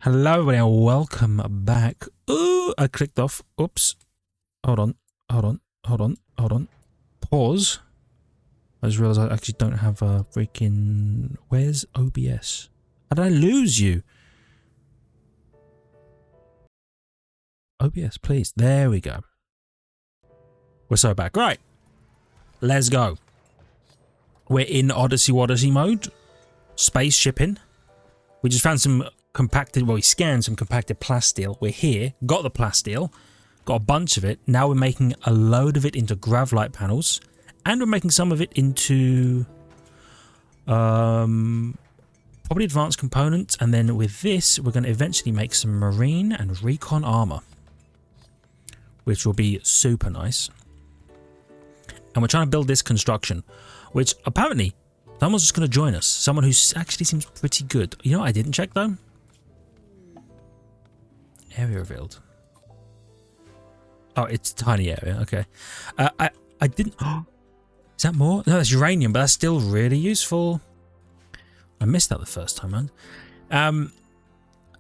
Hello everybody and welcome back. Ooh, I clicked off. Oops. Hold on. Pause. I just realized I actually don't have a freaking... Where's OBS? How did I lose you? OBS, please. There we go. We're so back. Right. Let's go. We're in Odyssey mode. Space shipping. We just found some compacted, well, we scanned some compacted plasteel. We're here, got the plasteel, got a bunch of it. Now we're making a load of it into gravlite panels, and we're making some of it into probably advanced components. And then with this, we're going to eventually make some marine and recon armor, which will be super nice. And we're trying to build this construction, which apparently someone's just going to join us. Someone who actually seems pretty good. You know what I didn't check though? Area revealed. Oh, it's a tiny area. Okay. I didn't... Is that more? No, that's uranium, but that's still really useful. I missed that the first time around.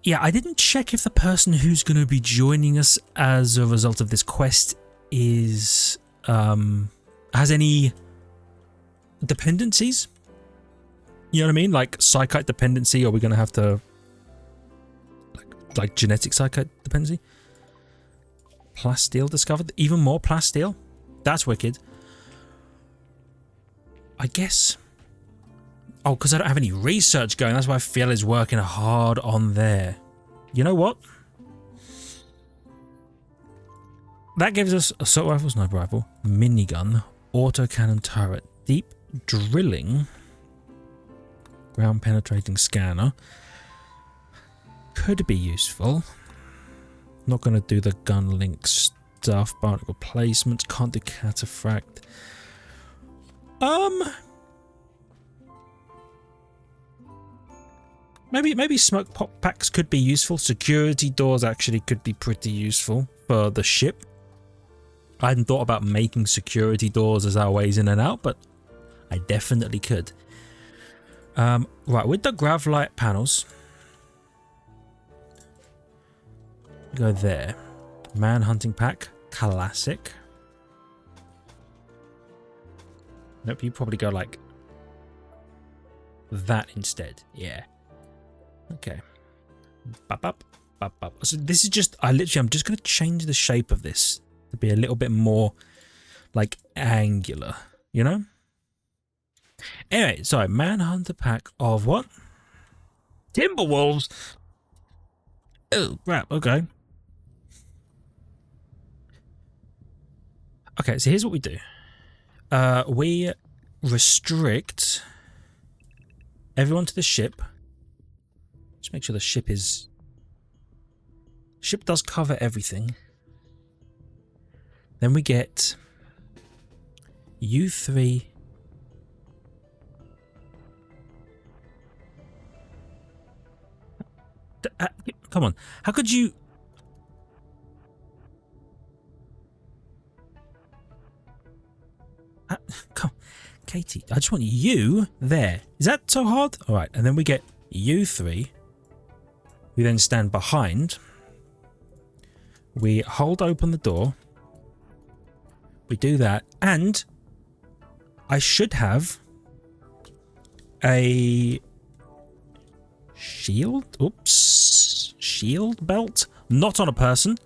Yeah, I didn't check if the person who's going to be joining us as a result of this quest is... has any dependencies. You know what I mean? Like psychite dependency, or are we going to have to... Like genetic psychite dependency? Plasteel discovered. Even more plasteel? That's wicked. I guess... Oh, because I don't have any research going. That's why Phil is working hard on there. You know what? That gives us assault rifle, sniper rifle, minigun, autocannon turret, deep drilling, ground penetrating scanner. Could be useful. Not going to do the gun link stuff. Barnacle replacements. Can't do cataphract. Maybe smoke pop packs could be useful. Security doors actually could be pretty useful for the ship. I hadn't thought about making security doors as our ways in and out, but I definitely could. Right, with the gravlite panels, go there. Man hunting pack, classic. Nope, you probably go like that instead. Yeah. Okay. Bop, bop, bop, bop. So this is just, I'm just going to change the shape of this to be a little bit more like angular, you know? Anyway, sorry, manhunter pack of what? Timberwolves. Oh, crap, okay. Okay, so here's what we do. We restrict everyone to the ship. Just make sure the ship is... Ship does cover everything. Then we get U3. Come on, how could you... Come, Katie, I just want you there. Is that so hard? All right, and then we get U3. We then stand behind. We hold open the door. We do that, and I should have a shield. Oops, shield belt. Not on a person.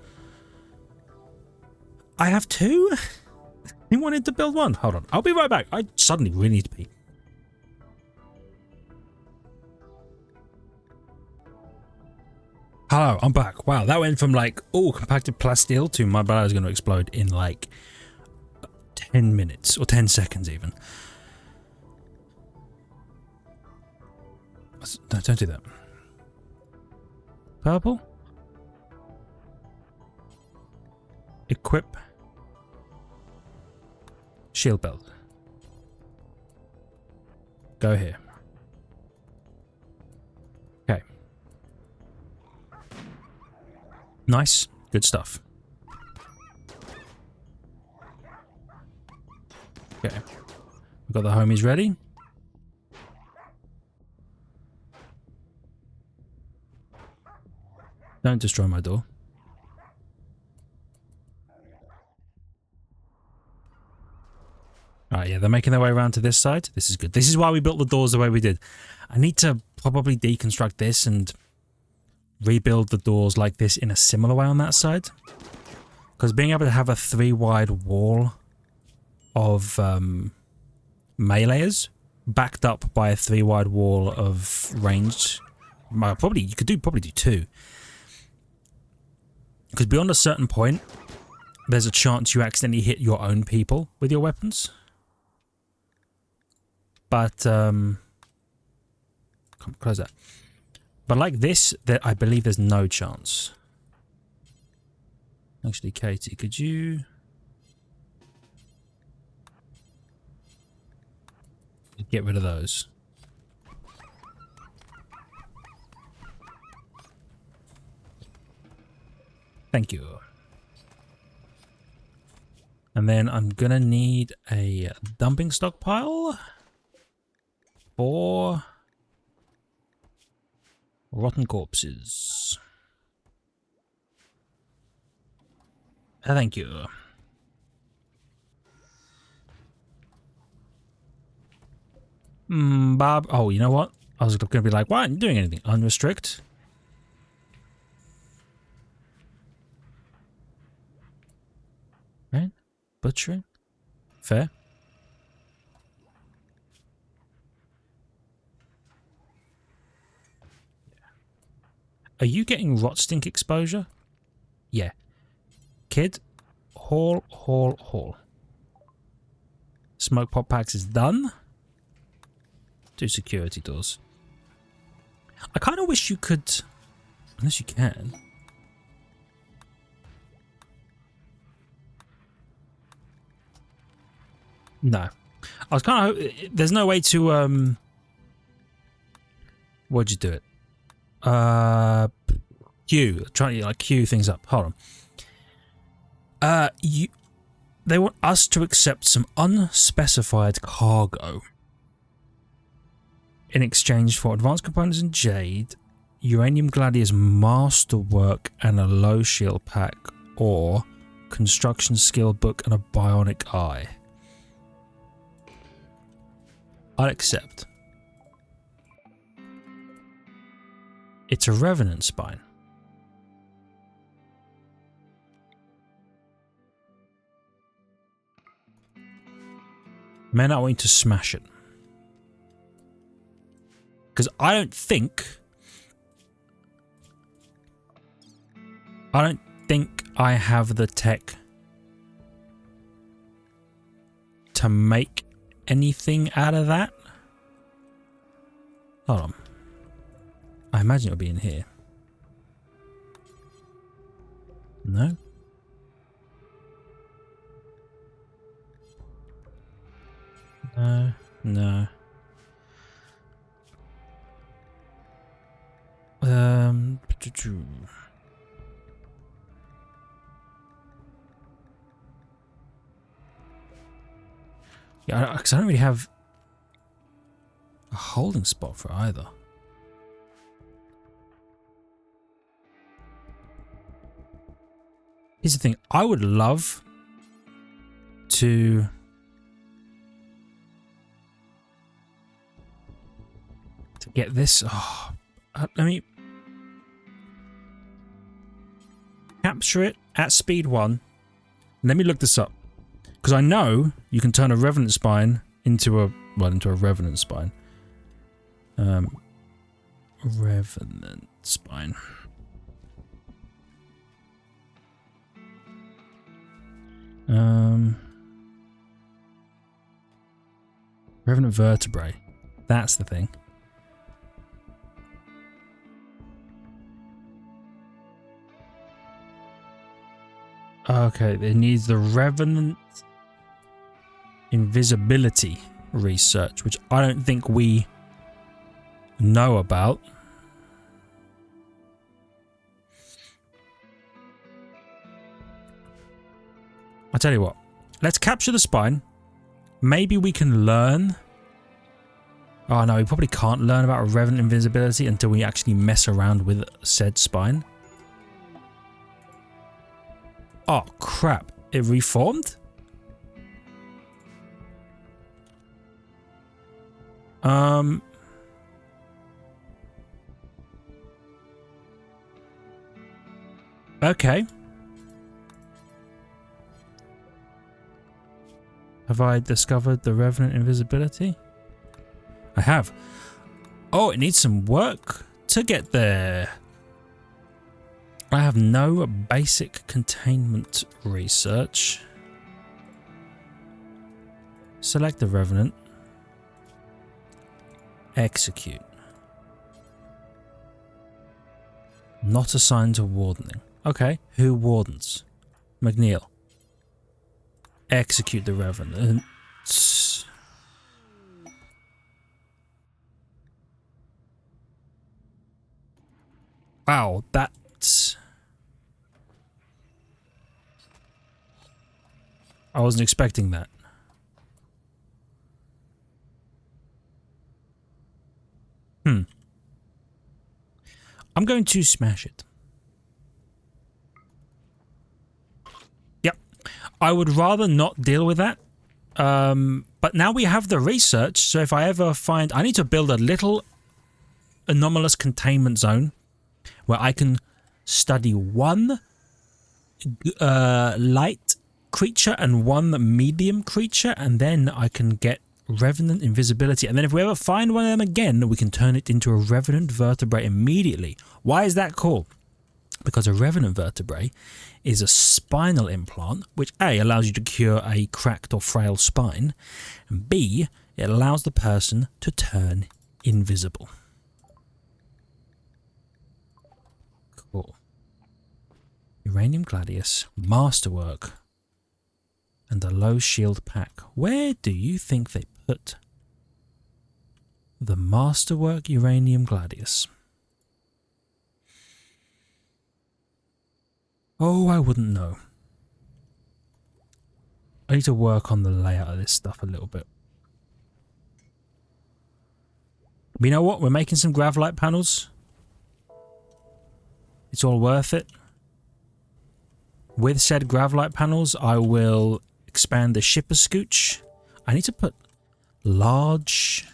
I have two. He wanted to build one. Hold on. I'll be right back. I suddenly really need to pee. Hello, I'm back. Wow, that went from like, oh, compacted plasteel to my bladder's going to explode in like 10 minutes or 10 seconds even. No, don't do that. Purple. Equip. Shield belt. Go here. Okay. Nice. Good stuff. Okay. We've got the homies ready. Don't destroy my door. Alright, yeah, they're making their way around to this side. This is good. This is why we built the doors the way we did. I need to probably deconstruct this and rebuild the doors like this in a similar way on that side. Because being able to have a 3-wide wall of meleeers backed up by a 3-wide wall of ranged, probably you could probably do 2. Because beyond a certain point, there's a chance you accidentally hit your own people with your weapons. But come close that. But like this, I believe there's no chance. Actually, Katie, could you get rid of those? Thank you. And then I'm gonna need a dumping stockpile for rotten corpses. Thank you. Bob. Oh, you know what? I was going to be like, why aren't you doing anything? Unrestrict. Right? Butchering. Fair. Are you getting rot stink exposure? Yeah. Kid, haul. Smoke pop packs is done. Do security doors. I kind of wish you could, unless you can. No. I was kind of, there's no way to, what'd you do it? Queue. Trying to like queue things up. Hold on. They want us to accept some unspecified cargo in exchange for advanced components in jade, uranium gladius masterwork and a low shield pack, or construction skill book and a bionic eye. I'll accept. It's a revenant spine. May not want you to smash it. Because I don't think I have the tech to make anything out of that. Hold on. I imagine it'll be in here. No? No. Yeah, because I don't really have a holding spot for either. Here's the thing, I would love to get this. Oh, let me capture it at speed 1. Let me look this up, because I know you can turn a revenant spine into a revenant spine. Revenant spine. Revenant vertebrae. That's the thing. Okay, it needs the revenant invisibility research, which I don't think we know about. I'll tell you what, let's capture the spine. Maybe we can learn. Oh no, we probably can't learn about revenant invisibility until we actually mess around with said spine. Oh, crap. It reformed? Okay. Have I discovered the Revenant invisibility? I have. Oh, it needs some work to get there. I have no basic containment research. Select the Revenant. Execute. Not assigned to wardening. Okay, who wardens? McNeil. Execute the Revenant. Wow, that's... I wasn't expecting that. I'm going to smash it. Yep. I would rather not deal with that. But now we have the research, so if I ever find... I need to build a little anomalous containment zone where I can study one light creature and one medium creature, and then I can get Revenant invisibility. And then if we ever find one of them again, we can turn it into a Revenant vertebrae immediately. Why is that cool? Because a Revenant vertebrae is a spinal implant, which A, allows you to cure a cracked or frail spine, and B, it allows the person to turn invisible. Cool. Uranium Gladius, Masterwork, and a low shield pack. Where do you think they put the Masterwork Uranium Gladius? Oh, I wouldn't know. I need to work on the layout of this stuff a little bit. But you know what? We're making some Gravlight panels. It's all worth it. With said Gravlight panels, I will expand the shipper scooch. I need to put large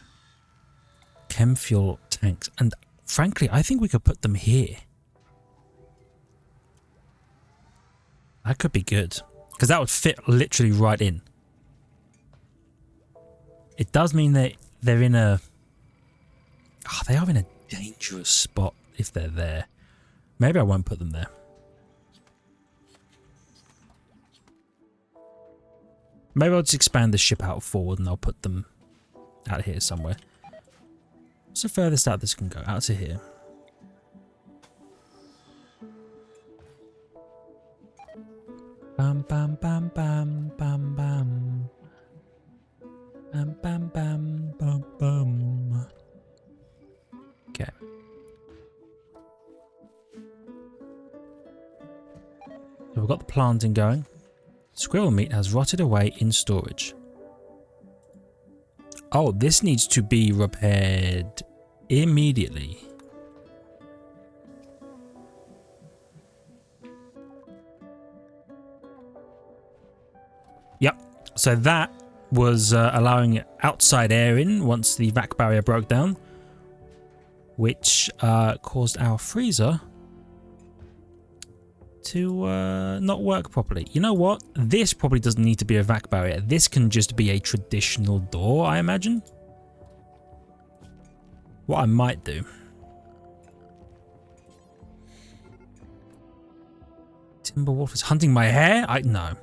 chem fuel tanks, and frankly, I think we could put them here. That could be good, because that would fit literally right in. It does mean that they're in a... Oh, they are in a dangerous spot if they're there. Maybe I won't put them there. Maybe I'll just expand the ship out forward and I'll put them out here somewhere. What's the furthest out this can go? Out to here. Bam bam bam bam bam bam. Bam bam bam bam bam. Okay. So we've got the planting going. Squirrel meat has rotted away in storage. Oh, this needs to be repaired immediately. Yep, so that was allowing outside air in once the vac barrier broke down, which caused our freezer to not work properly. You know what? This probably doesn't need to be a vac barrier. This can just be a traditional door, I imagine. What I might do... Timberwolf is hunting my hair? No.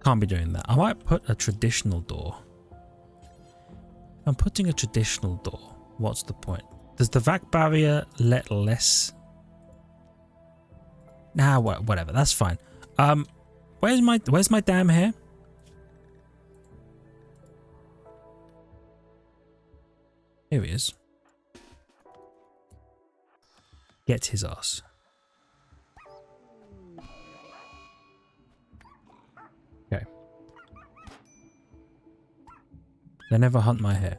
Can't be doing that. I might put a traditional door. If I'm putting a traditional door, what's the point? Does the vac barrier let less? Nah, whatever. That's fine. Where's my damn hair? Here he is. Get his ass. Okay. They never hunt my hair.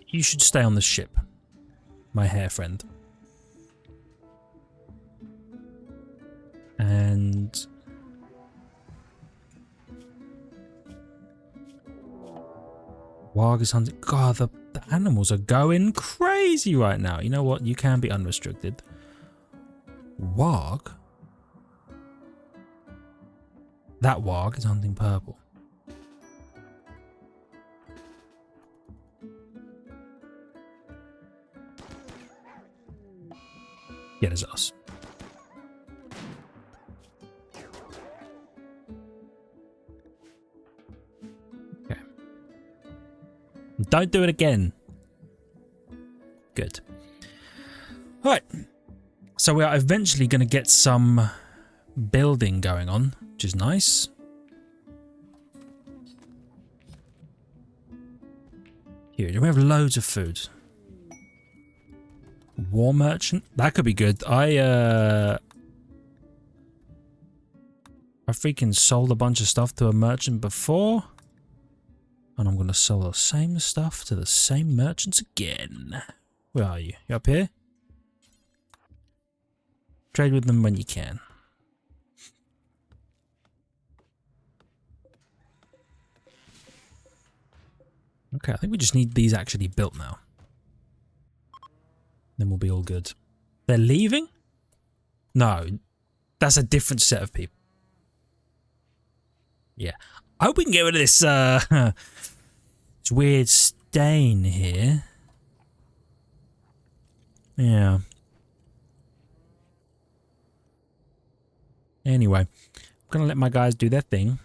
You should stay on the ship. my hair friend. And Warg is hunting. God, the animals are going crazy right now. You know what? You can be unrestricted. Warg? That Warg is hunting purple. Yeah, there's us. Okay. Don't do it again. Good. Alright. So we are eventually going to get some building going on, which is nice. Here, we have loads of food. War merchant? That could be good. I freaking sold a bunch of stuff to a merchant before. And I'm going to sell the same stuff to the same merchants again. Where are you? You up here? Trade with them when you can. Okay, I think we just need these actually built now. Then we'll be all good. They're leaving? No, that's a different set of people. Yeah. I hope we can get rid of this, this weird stain here. Yeah. Anyway, I'm gonna let my guys do their thing.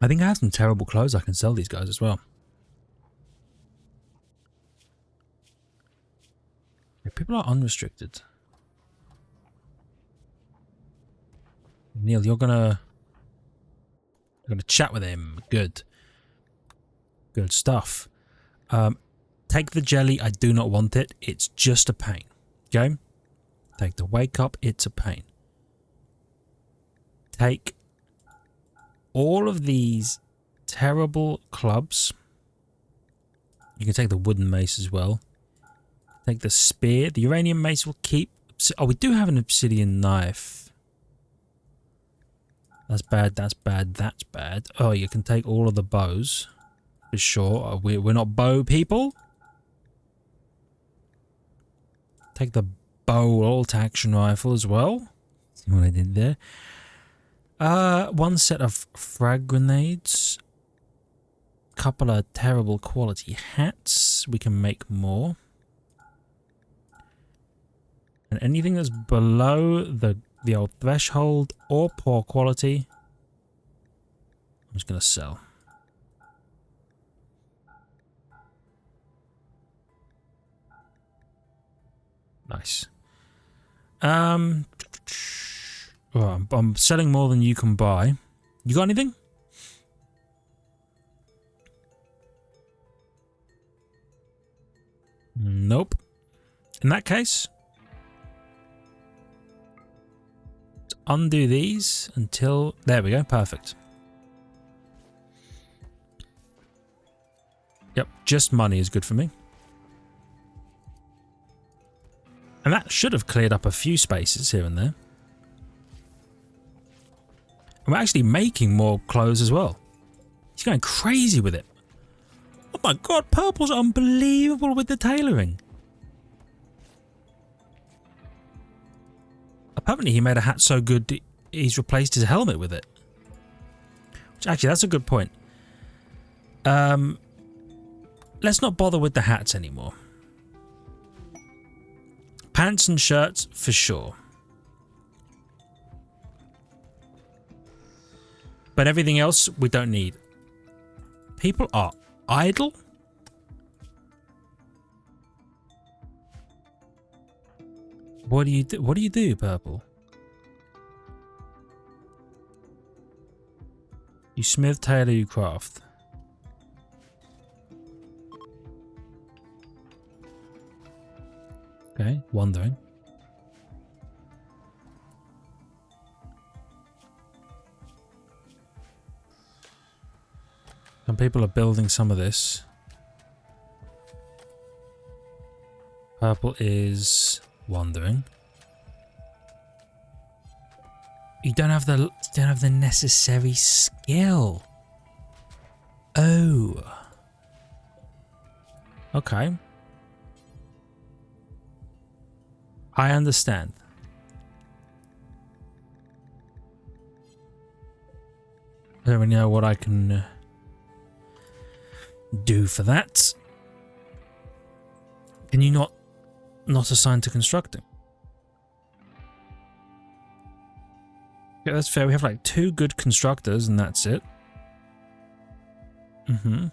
I think I have some terrible clothes I can sell these guys as well. Yeah, people are unrestricted. Neil, you're gonna chat with him. Good. Good stuff. Take the jelly. I do not want it. It's just a pain. Okay? Take the wake up. It's a pain. Take all of these terrible clubs. You can take the wooden mace as well. Take the spear. The uranium mace will keep. Oh, we do have an obsidian knife. That's bad, that's bad, that's bad. Oh, you can take all of the bows. For sure. We're not bow people. Take the bow alt-action rifle as well. See what I did there? One set of frag grenades. Couple of terrible quality hats. We can make more. And anything that's below the old threshold or poor quality, I'm just going to sell. Nice. Oh, I'm selling more than you can buy. You got anything? Nope. In that case, undo these until... There we go, perfect. Yep, just money is good for me. And that should have cleared up a few spaces here and there. And we're actually making more clothes as well. He's going crazy with it. Oh my god, purple's unbelievable with the tailoring. Apparently he made a hat so good he's replaced his helmet with it. Which actually, that's a good point. Let's not bother with the hats anymore. Pants and shirts for sure. But everything else we don't need. People are idle. What do you do? What do you do, Purple? You smith, tailor, you craft. Okay, wondering. Some people are building some of this. Purple is wandering. You don't have the necessary skill. Oh. Okay. I understand. I don't really know what I can do for that. Can you not assign to constructing? Yeah, that's fair. We have like 2 good constructors and that's it. Mm-hmm.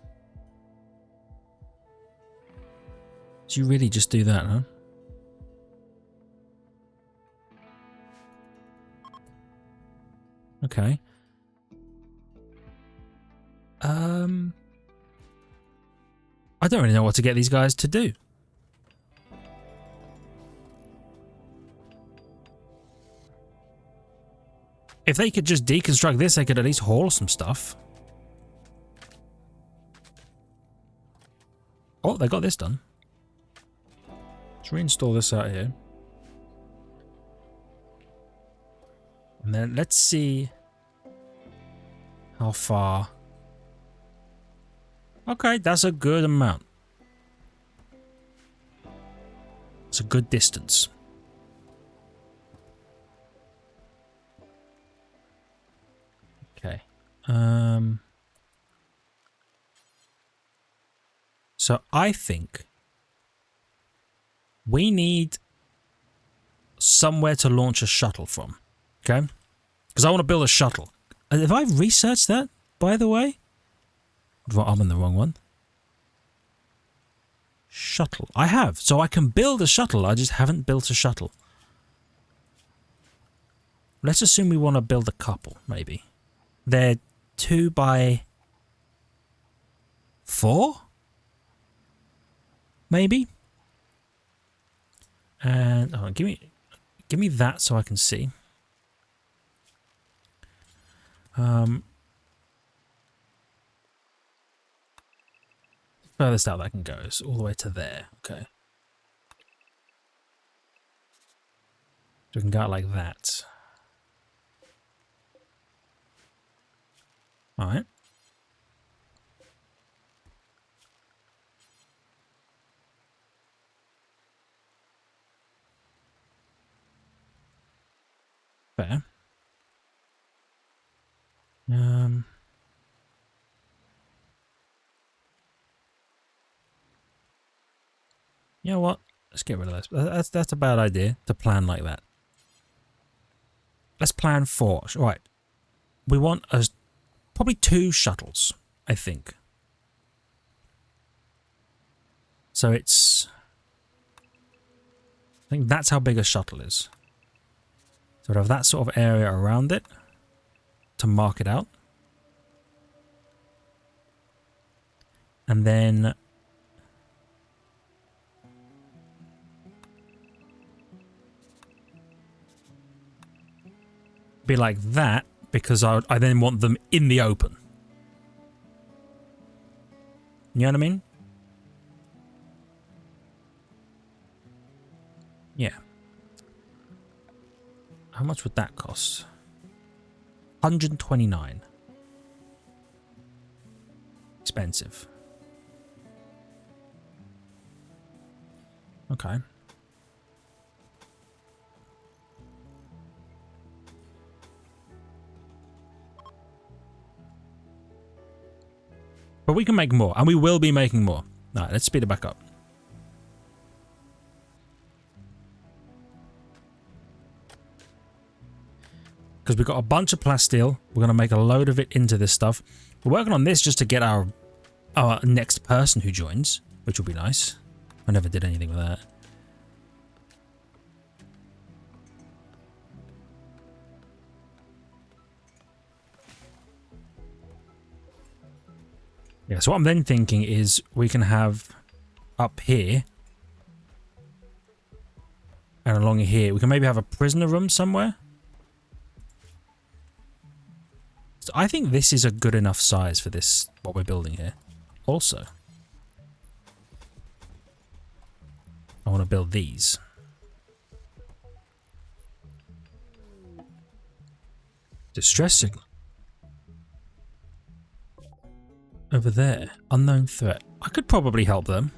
So you really just do that, huh? Okay. I don't really know what to get these guys to do. If they could just deconstruct this, they could at least haul some stuff. Oh, they got this done. Let's reinstall this out here. And then let's see how far. Okay, that's a good amount. It's a good distance. Okay. So I think we need somewhere to launch a shuttle from. Okay? Because I want to build a shuttle. Have I researched that, by the way? I'm in the wrong one. Shuttle. I have. So I can build a shuttle. I just haven't built a shuttle. Let's assume we want to build a couple, maybe. They're 2 by 4? Maybe? And oh, give me that so I can see. Furthest out that can go is all the way to there. Okay. So we can go out like that. All right. Fair. You know what? Let's get rid of this. That's a bad idea to plan like that. Let's plan 4. Right. We want probably 2 shuttles, I think. So it's... I think that's how big a shuttle is. So we have that sort of area around it to mark it out. And then... be like that, because I then want them in the open. You know what I mean? Yeah. How much would that cost? 129. Expensive. Okay. But we can make more, and we will be making more. Alright, let's speed it back up. Because we've got a bunch of plasteel. We're going to make a load of it into this stuff. We're working on this just to get our next person who joins, which will be nice. I never did anything with that. Yeah, so what I'm then thinking is we can have up here and along here, we can maybe have a prisoner room somewhere. So I think this is a good enough size for this, what we're building here. Also, I want to build these. Distress signal. Over there. Unknown threat. I could probably help them.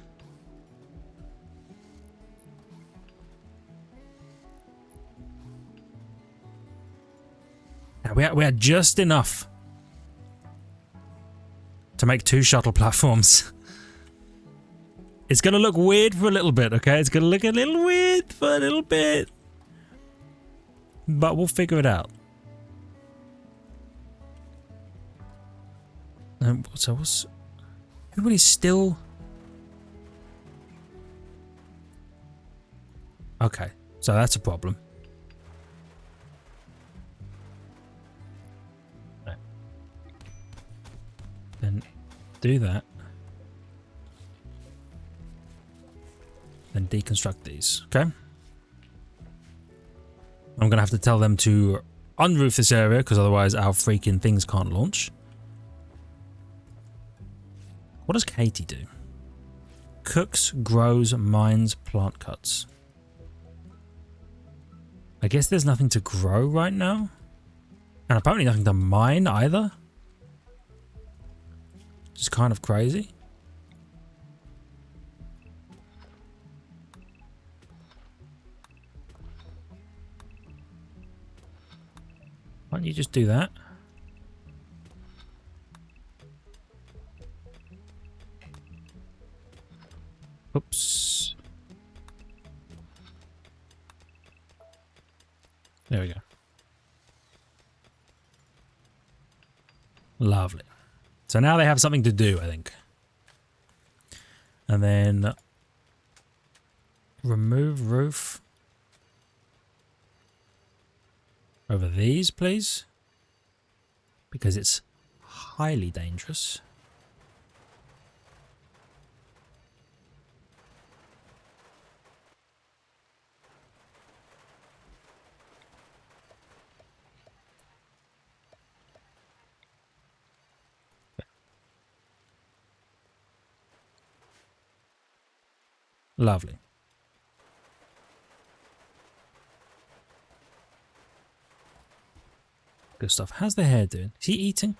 Yeah, we had just enough to make 2 shuttle platforms. It's going to look weird for a little bit, okay? It's going to look a little weird for a little bit. But we'll figure it out. So what's... Everybody's still... Okay, so that's a problem. Then do that. Then deconstruct these, okay? I'm gonna have to tell them to unroof this area because otherwise our freaking things can't launch. What does Katie do? Cooks, grows, mines, plant cuts. I guess there's nothing to grow right now. And apparently nothing to mine either. Just kind of crazy. Why don't you just do that? Oops. There we go. Lovely. So now they have something to do, I think. And then remove roof over these, please, because it's highly dangerous. Lovely. Good stuff. How's the hare doing? Is he eating?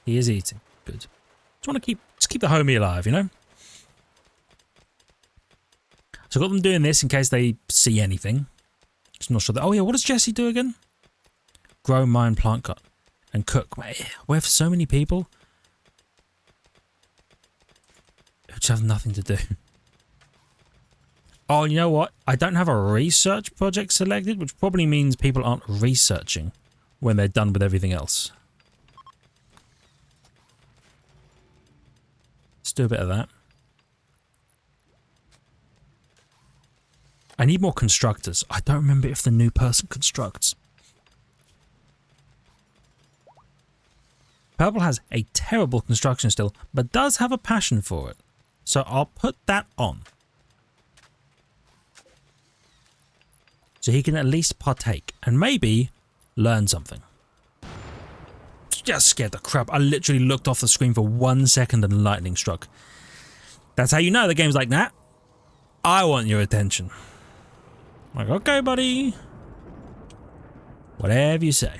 He is eating. Good. Just keep the homie alive, you know? So I got them doing this in case they see anything. Just not sure that. Oh yeah, what does Jesse do again? Grow, mine, plant cut, and cook. We have so many people who just have nothing to do. Oh, you know what? I don't have a research project selected, which probably means people aren't researching when they're done with everything else. Let's do a bit of that. I need more constructors. I don't remember if the new person constructs. Purple has a terrible construction still, but does have a passion for it. So I'll put that on. So he can at least partake and maybe learn something. Just scared the crap. I literally looked off the screen for 1 second and lightning struck. That's how you know the game's like that. I want your attention. I'm like, okay, buddy. Whatever you say.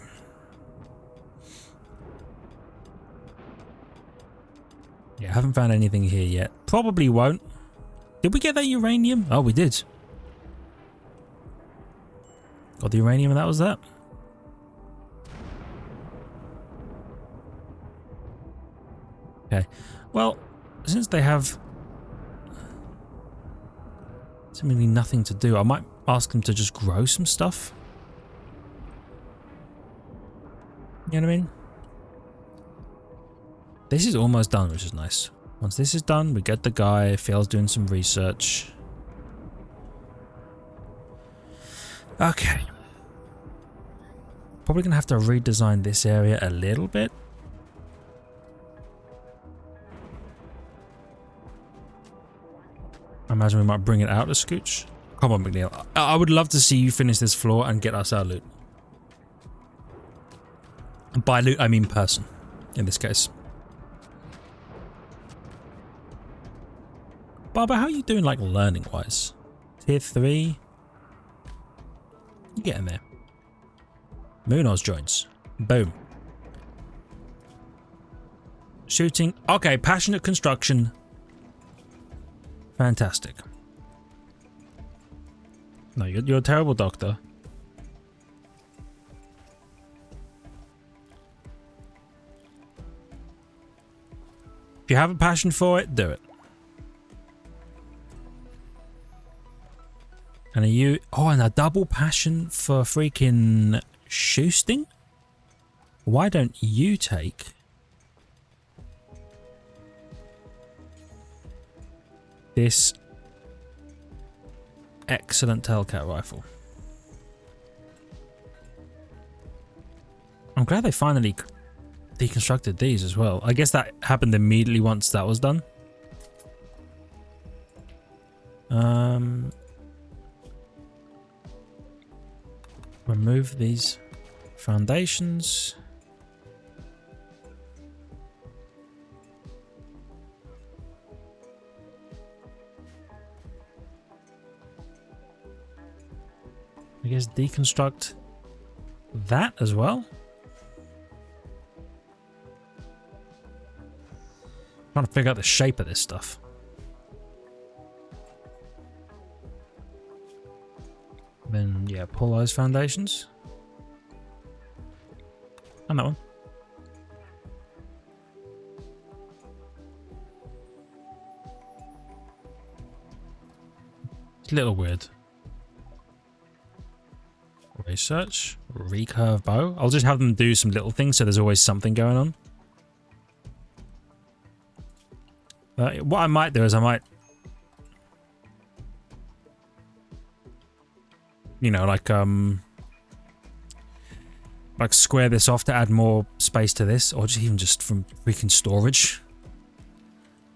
Yeah, I haven't found anything here yet. Probably won't. Did we get that uranium? Oh, we did. Got the uranium and that was that. Okay. Well, since they have seemingly nothing to do, I might ask them to just grow some stuff. You know what I mean? This is almost done, which is nice. Once this is done, we get the guy. Phil's doing some research. Okay. Probably going to have to redesign this area a little bit. I imagine we might bring it out a scooch. Come on, McNeil. I would love to see you finish this floor and get us our loot. And by loot, I mean person, in this case. Barbara, how are you doing, like, learning-wise? Tier 3. You get in there. Moonoz joints. Boom. Shooting. Okay, passionate construction. Fantastic. No, you're a terrible doctor. If you have a passion for it, do it. And are you... Oh, and a double passion for freaking shoosting? Why don't you take... this excellent Tailcat rifle? I'm glad they finally deconstructed these as well. I guess that happened immediately once that was done. Remove these foundations. I guess deconstruct that as well. Trying to figure out the shape of this stuff. Then, yeah, pull those foundations. And that one. It's a little weird. Research. Recurve bow. I'll just have them do some little things so there's always something going on. What I might do is I might... You know, like square this off to add more space to this, or just even just from freaking storage.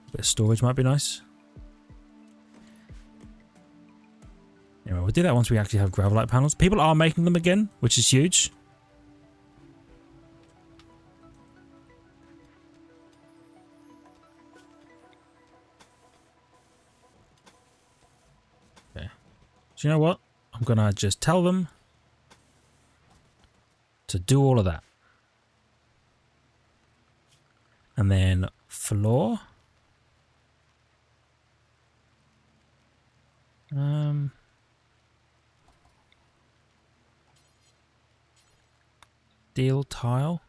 A bit of storage might be nice. Anyway, we'll do that once we actually have gravelite panels. People are making them again, which is huge. Okay. So you know what? I'm gonna just tell them to do all of that. And then floor. Steel tile.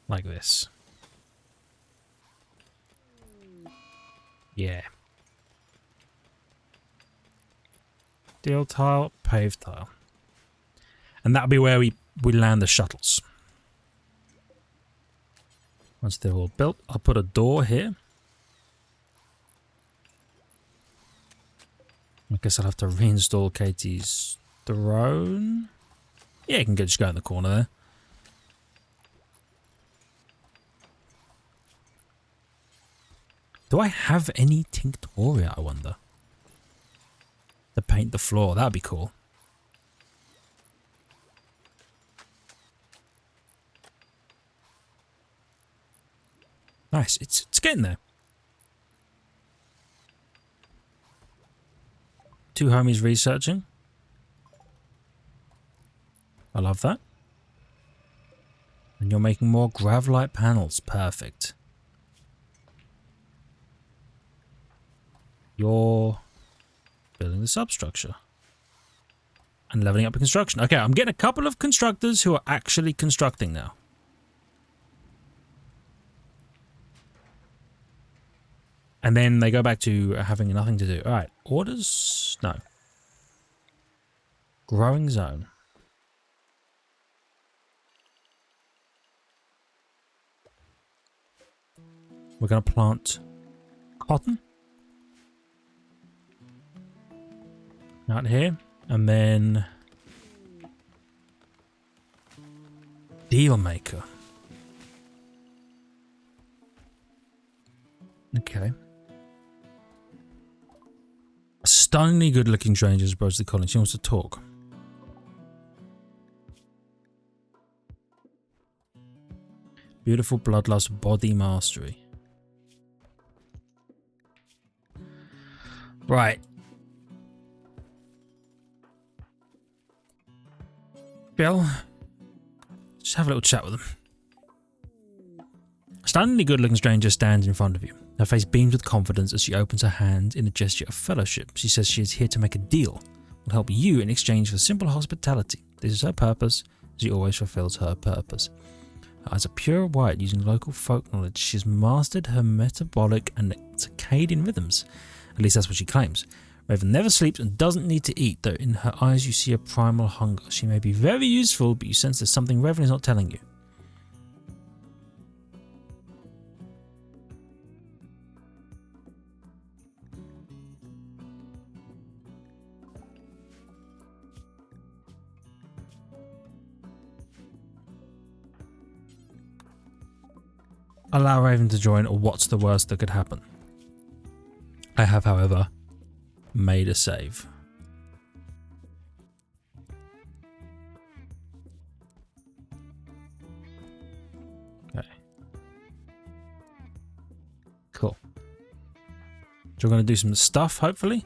Like this. Yeah. Steel tile, paved tile. And that'll be where we land the shuttles. Once they're all built, I'll put a door here. I guess I'll have to reinstall Katie's throne. Yeah, you can just go in the corner there. Do I have any Tinctoria, I wonder? To paint the floor, that'd be cool. Nice, it's getting there. Two homies researching. I love that. And you're making more Gravlite panels. Perfect. You're building the substructure. And leveling up the construction. Okay, I'm getting a couple of constructors who are actually constructing now. And then they go back to having nothing to do. Alright, orders? No. Growing zone. We're going to plant cotton. Out here. And then... deal maker. Okay. A stunningly good looking stranger approaches the colony. She wants to talk. Beautiful bloodlust body mastery. Right. Bill, just have a little chat with him. A stunningly good-looking stranger stands in front of you. Her face beams with confidence as she opens her hand in a gesture of fellowship. She says she is here to make a deal. Will help you in exchange for simple hospitality. This is her purpose. She always fulfills her purpose. Her eyes are pure white, using local folk knowledge. She has mastered her metabolic and circadian rhythms. At least that's what she claims. Raven never sleeps and doesn't need to eat, though in her eyes you see a primal hunger. She may be very useful, but you sense there's something Raven is not telling you. Allow Raven to join, or what's the worst that could happen? I have, however, made a save. Okay. Cool. So we're going to do some stuff, hopefully.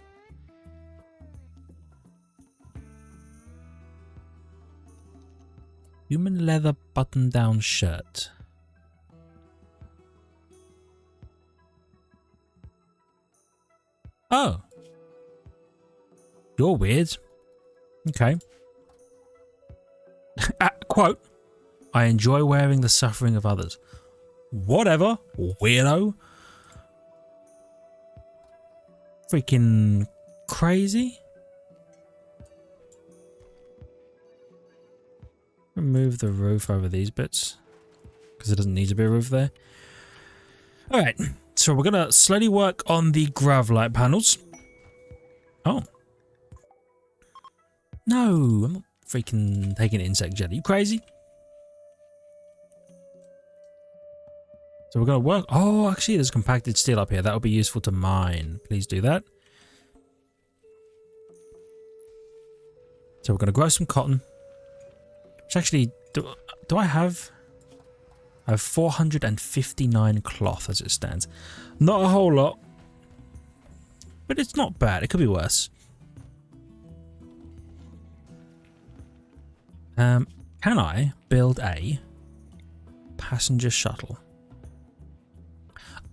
Human leather button-down shirt. Oh. You're weird. Okay. Quote, I enjoy wearing the suffering of others. Whatever, weirdo. Freaking crazy. Remove the roof over these bits, because it doesn't need to be a roof there. Alright. So we're going to slowly work on the grav light panels. Oh. No, I'm not freaking taking insect jelly. You crazy? So we're going to work... Oh, actually, there's compacted steel up here. That would be useful to mine. Please do that. So we're going to grow some cotton. Which actually... Do I have... I have 459 cloth as it stands. Not a whole lot. But it's not bad. It could be worse. Can I build a passenger shuttle?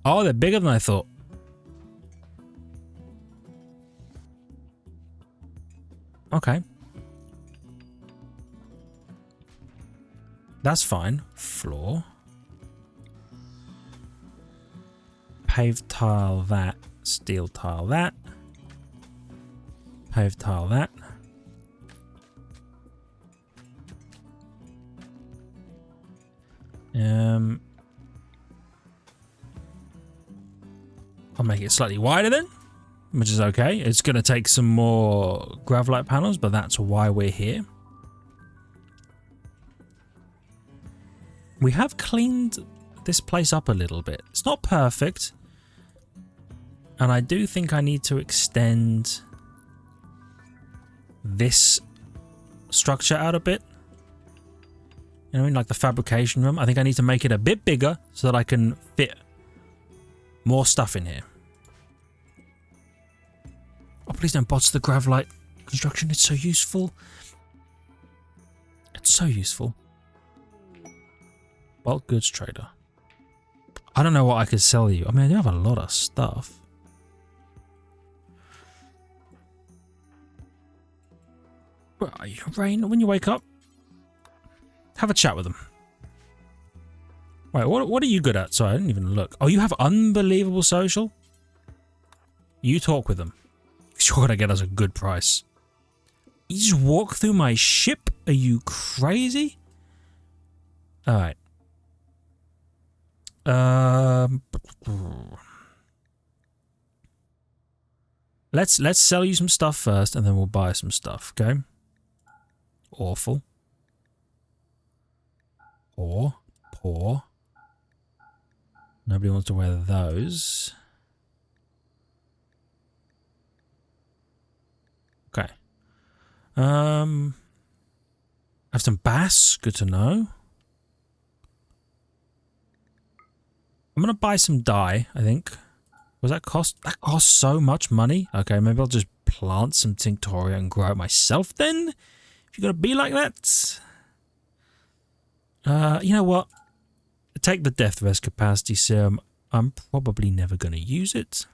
Oh, they're bigger than I thought. Okay. That's fine. Floor. Paved tile that. Steel tile that. Paved tile that. I'll make it slightly wider then, which is okay. It's going to take some more gravelite panels, but that's why we're here. We have cleaned this place up a little bit. It's not perfect. And I do think I need to extend this structure out a bit. You know what I mean? Like the fabrication room. I think I need to make it a bit bigger so that I can fit more stuff in here. Oh, please don't botch the gravelite construction. It's so useful. It's so useful. Bulk goods trader. I don't know what I could sell you. I mean, I do have a lot of stuff. Where are you, Rain? When you wake up, have a chat with them. Wait, what are you good at? Sorry, I didn't even look. Oh, you have unbelievable social? You talk with them. You're gonna get us a good price. You just walk through my ship? Are you crazy? Alright. Let's sell you some stuff first, and then we'll buy some stuff, okay? Awful. Poor. Nobody wants to wear those. Okay. I have some bass. Good to know. I'm gonna buy some dye, I think. Was that cost? That cost so much money. Okay, maybe I'll just plant some Tinctoria and grow it myself then. If you're gonna be like that. You know what? Take the death res capacity serum. I'm probably never gonna use it.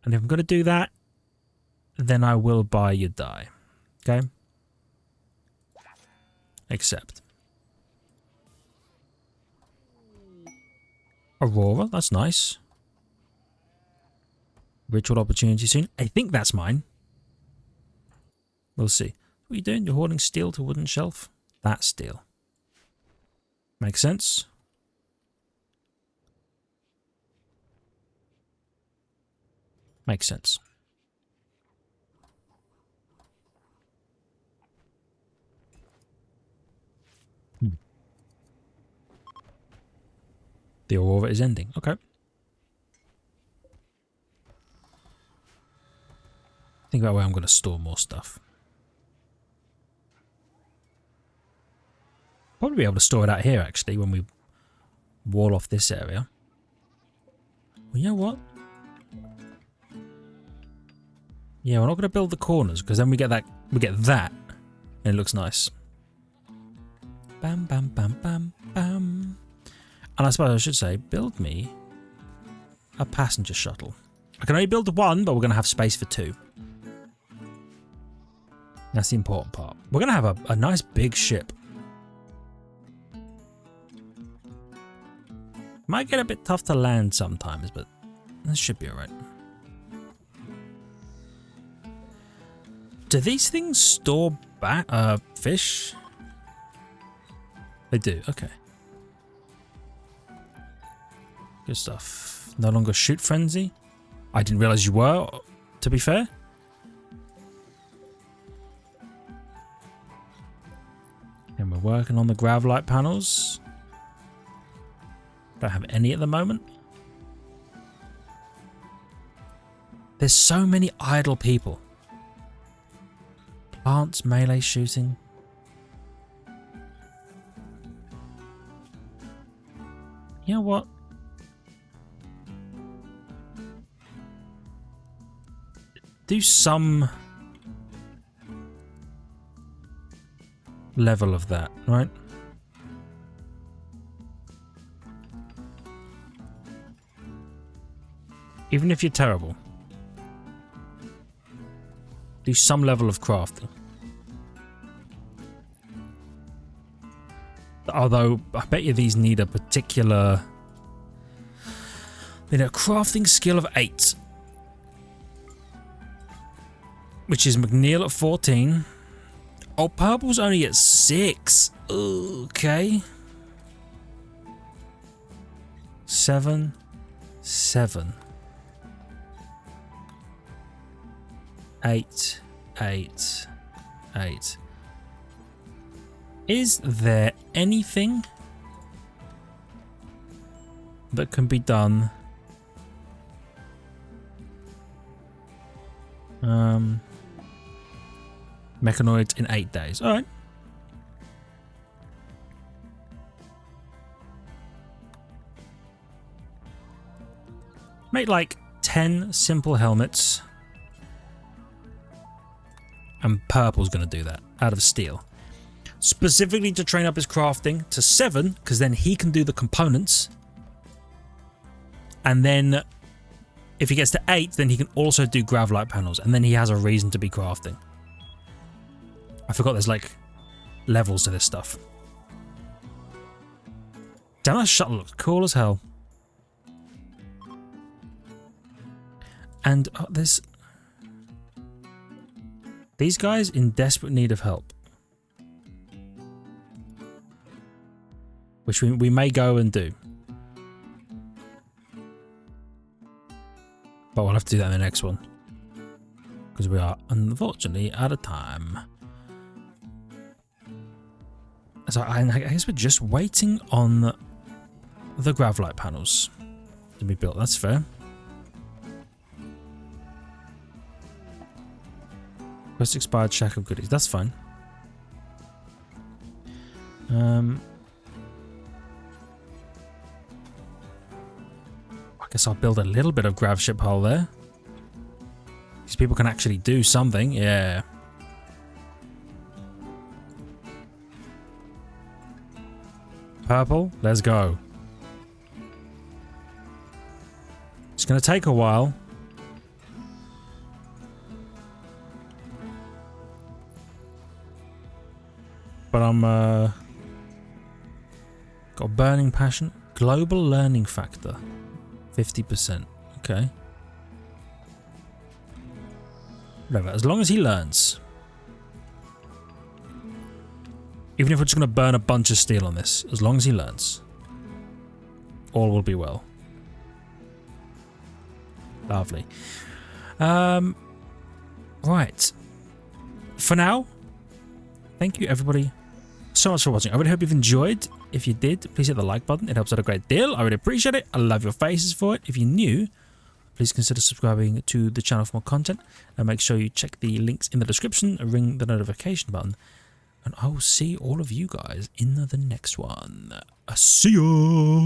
And if I'm gonna do that, then I will buy your dye. Okay? Accept. Aurora, that's nice. Ritual opportunity soon. I think that's mine. We'll see. What are you doing? You're hoarding steel to wooden shelf? That's steel. Makes sense. Makes sense. The Aurora is ending. Okay. Think about where I'm going to store more stuff. Probably be able to store it out here, actually, when we wall off this area. Well, you know what? Yeah, we're not going to build the corners, because then we get that, and it looks nice. Bam, bam, bam, bam, bam. And I suppose I should say, build me a passenger shuttle. I can only build one, but we're going to have space for two. That's the important part. We're going to have a nice big ship. Might get a bit tough to land sometimes, but this should be alright. Do these things store back fish? They do, okay. Good stuff. No longer shoot frenzy. I didn't realize you were, to be fair. And we're working on the grav light panels. Don't have any at the moment. There's so many idle people. Plants, melee shooting. You know what? Do some level of that, right? Even if you're terrible, do some level of crafting. Although, I bet you these need a particular... They need a crafting skill of 8. Which is McNeil at 14. Oh, purple's only at 6. Okay. 7. 7. 8. 8. 8. Is there anything that can be done? Mechanoids in 8 days. Alright. Make like 10 simple helmets. And purple's going to do that out of steel. Specifically to train up his crafting to 7, because then he can do the components. And then if he gets to 8, then he can also do grav light panels. And then he has a reason to be crafting. I forgot there's like levels to this stuff. Damn, that shuttle looks cool as hell. And there's these guys in desperate need of help. Which we may go and do. But we'll have to do that in the next one. Because we are unfortunately out of time. So I guess we're just waiting on the grav light panels to be built. That's fair. Quest expired, shack of goodies. That's fine. guess I'll build a little bit of grav ship hull there. These people can actually do something. Yeah. Purple, let's go. It's going to take a while. But I'm got burning passion. Global learning factor. 50%. Okay. Whatever, as long as he learns. Even if we're just going to burn a bunch of steel on this, as long as he learns, all will be well. Lovely. Right. For now, thank you everybody so much for watching. I really hope you've enjoyed. If you did, please hit the like button. It helps out a great deal. I really appreciate it. I love your faces for it. If you're new, please consider subscribing to the channel for more content. And make sure you check the links in the description and ring the notification button. And I will see all of you guys in the next one. See ya!